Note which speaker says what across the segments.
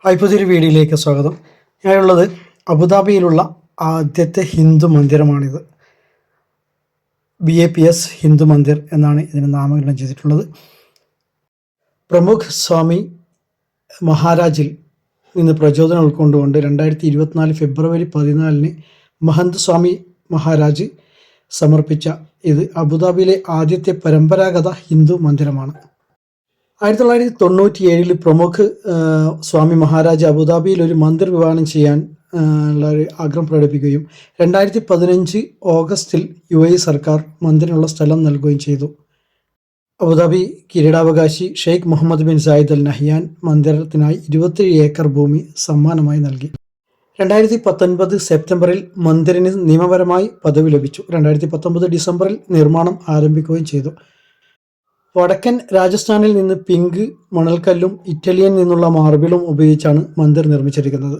Speaker 1: പുതിയൊരു വീഡിയോയിലേക്ക് സ്വാഗതം. ഞാനുള്ളത് അബുദാബിയിലുള്ള ആദ്യത്തെ ഹിന്ദു മന്ദിരമാണിത്. BAPS ഹിന്ദു മന്ദിർ എന്നാണ് ഇതിന് നാമകരണം ചെയ്തിട്ടുള്ളത്. പ്രമുഖ് സ്വാമി മഹാരാജിൽ നിന്ന് പ്രചോദനം ഉൾക്കൊണ്ടുകൊണ്ട് 2024 ഫെബ്രുവരി 14 മഹന്ത് സ്വാമി മഹാരാജ് സമർപ്പിച്ച ഇത് അബുദാബിയിലെ ആദ്യത്തെ പരമ്പരാഗത ഹിന്ദു മന്ദിരമാണ്. 1997 പ്രമുഖ് സ്വാമി മഹാരാജ് അബുദാബിയിൽ ഒരു മന്ദിർ വിവാഹം ചെയ്യാൻ ഉള്ള ഒരു ആഗ്രഹം പ്രകടിപ്പിക്കുകയും 2015 ഓഗസ്റ്റിൽ UAE സർക്കാർ മന്ദിരനുള്ള സ്ഥലം നൽകുകയും ചെയ്തു. അബുദാബി കിരീടാവകാശി Sheikh Mohammed bin Zayed Al Nahyan മന്ദിരത്തിനായി 27 ഏക്കർ ഭൂമി സമ്മാനമായി നൽകി. 2019 സെപ്റ്റംബറിൽ മന്ദിറിന് നിയമപരമായി പദവി ലഭിച്ചു. 2019 ഡിസംബറിൽ നിർമ്മാണം ആരംഭിക്കുകയും ചെയ്തു. വടക്കൻ രാജസ്ഥാനിൽ നിന്ന് പിങ്ക് മണൽക്കല്ലും ഇറ്റലിയിൽ നിന്നുള്ള മാർബിളും ഉപയോഗിച്ചാണ് മന്ദിർ നിർമ്മിച്ചിരിക്കുന്നത്.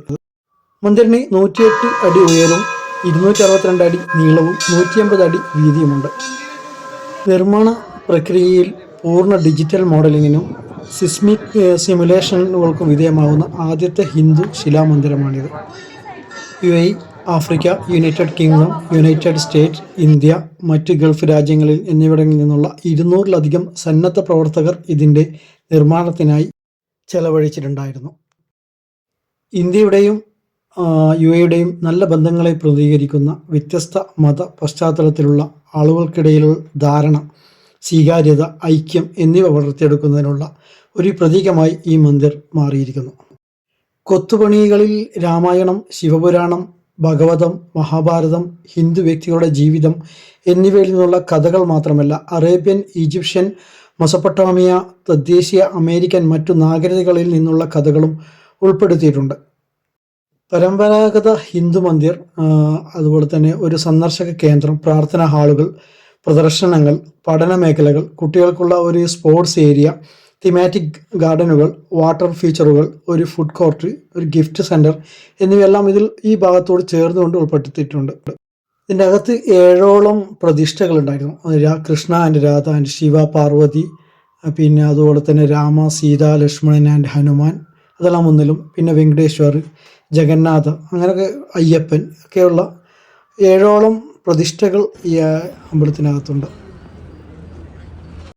Speaker 1: മന്ദിറിന് 108 അടി ഉയരവും 262 അടി നീളവും 150 അടി വീതിയുമുണ്ട്. നിർമ്മാണ പ്രക്രിയയിൽ പൂർണ്ണ ഡിജിറ്റൽ മോഡലിങ്ങിനും സിസ്മിക് സിമുലേഷനുകൾക്കും വിധേയമാകുന്ന ആദ്യത്തെ ഹിന്ദു ശിലാമന്ദിരമാണിത്. UAE, Africa, United Kingdom, United State, India, മറ്റ് ഗൾഫ് രാജ്യങ്ങളിൽ എന്നിവിടങ്ങളിൽ നിന്നുള്ള 200-ലധികം സന്നദ്ധ പ്രവർത്തകർ ഇതിൻ്റെ നിർമ്മാണത്തിനായി ചെലവഴിച്ചിട്ടുണ്ടായിരുന്നു. ഇന്ത്യയുടെയും UAEയുടെയും നല്ല ബന്ധങ്ങളെ പ്രതിനിധീകരിക്കുന്ന വ്യത്യസ്ത മത പശ്ചാത്തലത്തിലുള്ള ആളുകൾക്കിടയിലുള്ള ധാരണ, സ്വീകാര്യത, ഐക്യം എന്നിവ വളർത്തിയെടുക്കുന്നതിനുള്ള ഒരു പ്രതീകമായി ഈ മന്ദിർ മാറിയിരിക്കുന്നു. കൊത്തുപണികളിൽ രാമായണം, ശിവപുരാണം, ഭഗവതം, മഹാഭാരതം, ഹിന്ദു വ്യക്തികളുടെ ജീവിതം എന്നിവയിൽ നിന്നുള്ള കഥകൾ മാത്രമല്ല, അറേബ്യൻ, ഈജിപ്ഷ്യൻ, മെസൊപ്പൊട്ടേമിയ, തദ്ദേശീയ അമേരിക്കൻ മറ്റു നാഗരികതകളിൽ നിന്നുള്ള കഥകളും ഉൾപ്പെടുത്തിയിട്ടുണ്ട്. പരമ്പരാഗത ഹിന്ദു മന്ദിർ അതുപോലെ തന്നെ ഒരു സന്ദർശക കേന്ദ്രം, പ്രാർത്ഥനാ ഹാളുകൾ, പ്രദർശനങ്ങൾ, പഠന മേഖലകൾ, കുട്ടികൾക്കുള്ള ഒരു സ്പോർട്സ് ഏരിയ, തീമാറ്റിക് ഗാർഡനുകൾ, വാട്ടർ ഫീച്ചറുകൾ, ഒരു ഫുഡ് കോർട്ട്, ഒരു ഗിഫ്റ്റ് സെൻറ്റർ എന്നിവയെല്ലാം ഈ ഭാഗത്തോട് ചേർന്നുകൊണ്ട് ഉൾപ്പെടുത്തിയിട്ടുണ്ട്. ഇതിൻ്റെ അകത്ത് 7ഓളം പ്രതിഷ്ഠകൾ ഉണ്ടായിരുന്നു. കൃഷ്ണ ആൻഡ് രാധ ആൻഡ് ശിവ, പാർവതി, പിന്നെ അതുപോലെ തന്നെ രാമ, സീത, ലക്ഷ്മണൻ ആൻഡ് ഹനുമാൻ, അതെല്ലാം ഒന്നിലും, പിന്നെ വെങ്കടേശ്വർ, ജഗന്നാഥ, അങ്ങനെയൊക്കെ അയ്യപ്പൻ ഒക്കെയുള്ള 7ഓളം പ്രതിഷ്ഠകൾ ഈ അമ്പലത്തിനകത്തുണ്ട്.